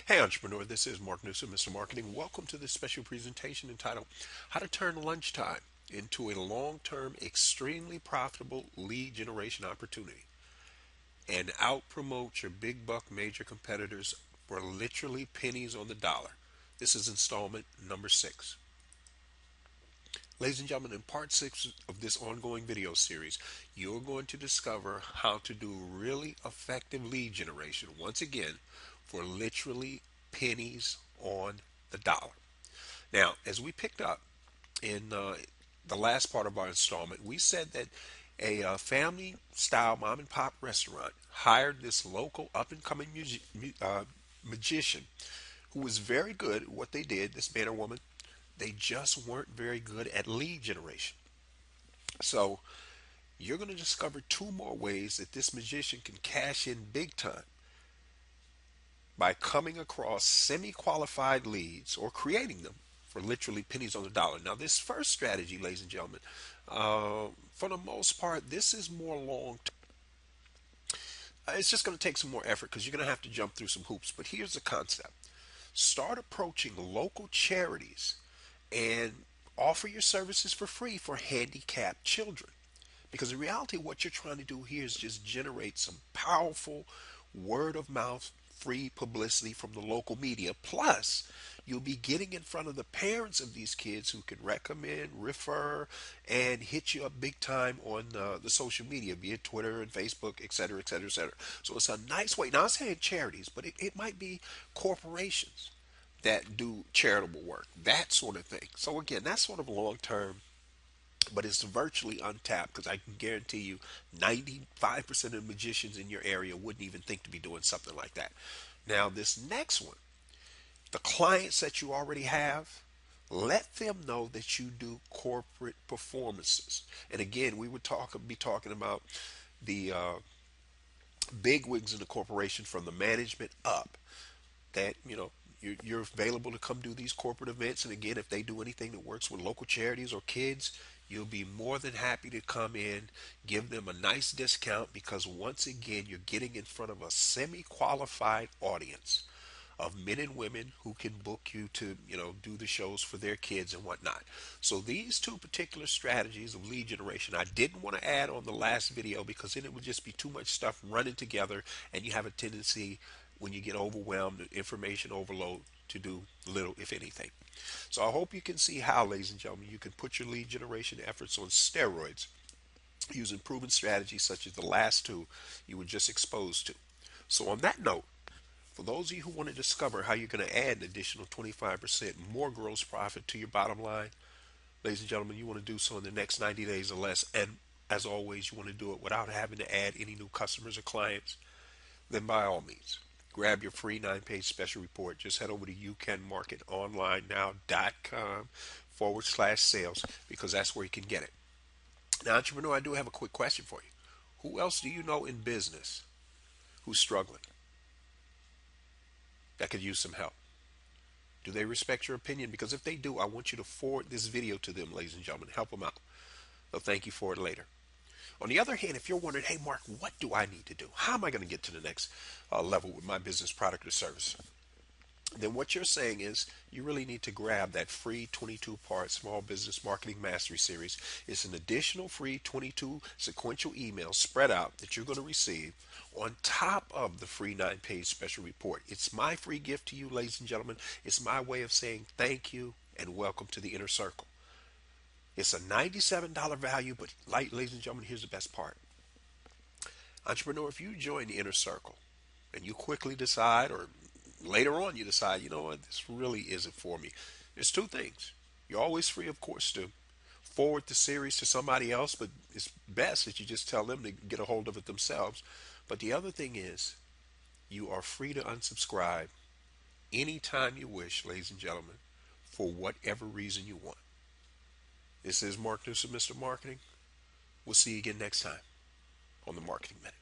Hey entrepreneur, this is Mark Newsom, Mr. Marketing. Welcome to this special presentation entitled How to Turn Lunchtime into a Long-Term, Extremely Profitable Lead Generation Opportunity and Out-Promote Your Big Buck Major Competitors for literally pennies on the dollar. This is installment number 6. Ladies and gentlemen, in part 6 of this ongoing video series, you're going to discover how to do really effective lead generation, once again, for literally pennies on the dollar. Now, as we picked up in the last part of our installment, we said that a family style mom and pop restaurant hired this local up and coming magician who was very good at what they did, this man or woman. They just weren't very good at lead generation. So you're going to discover two more ways that this magician can cash in big time by coming across semi-qualified leads or creating them for literally pennies on the dollar. Now, this first strategy, ladies and gentlemen, for the most part, this is more long term. It's just going to take some more effort because you're going to have to jump through some hoops. But here's the concept. Start approaching local charities and offer your services for free for handicapped children. Because in reality, what you're trying to do here is just generate some powerful word of mouth free publicity from the local media. Plus, you'll be getting in front of the parents of these kids who can recommend, refer, and hit you up big time on the social media, be it Twitter and Facebook, et cetera, et cetera, et cetera. So it's a nice way. Now, I'm saying charities, but it might be corporations that do charitable work, that sort of thing. So again, that's sort of long term, but it's virtually untapped because I can guarantee you 95% of magicians in your area wouldn't even think to be doing something like that. Now, this next one, the clients that you already have, let them know that you do corporate performances. And again, we would be talking about the big wigs in the corporation from the management up that you're available to come do these corporate events. And again, if they do anything that works with local charities or kids, you'll be more than happy to come in, give them a nice discount, because once again, you're getting in front of a semi-qualified audience of men and women who can book you to do the shows for their kids and whatnot. So these two particular strategies of lead generation, I didn't want to add on the last video because then it would just be too much stuff running together, and you have a tendency, when you get overwhelmed, information overload, to do little if anything. So I hope you can see how, ladies and gentlemen, you can put your lead generation efforts on steroids using proven strategies such as the last two you were just exposed to. So on that note, for those of you who want to discover how you're going to add an additional 25% more gross profit to your bottom line, ladies and gentlemen, you want to do so in the next 90 days or less. And as always, you want to do it without having to add any new customers or clients. Then by all means, grab your free 9-page special report. Just head over to youcanmarketonlinenow.com/sales, because that's where you can get it. Now, entrepreneur, I do have a quick question for you. Who else do you know in business who's struggling that could use some help? Do they respect your opinion? Because if they do, I want you to forward this video to them, ladies and gentlemen. Help them out. They'll thank you for it later. On the other hand, if you're wondering, hey, Mark, what do I need to do? How am I going to get to the next level with my business, product, or service? Then what you're saying is you really need to grab that free 22-part Small Business Marketing Mastery Series. It's an additional free 22 sequential emails spread out that you're going to receive on top of the free 9-page special report. It's my free gift to you, ladies and gentlemen. It's my way of saying thank you and welcome to the inner circle. It's a $97 value, but ladies and gentlemen, here's the best part. Entrepreneur, if you join the inner circle and you quickly decide, or later on you decide, you know what, this really isn't for me, there's two things. You're always free, of course, to forward the series to somebody else, but it's best that you just tell them to get a hold of it themselves. But the other thing is, you are free to unsubscribe anytime you wish, ladies and gentlemen, for whatever reason you want. This is Mark Newsom, Mr. Marketing. We'll see you again next time on the Marketing Minute.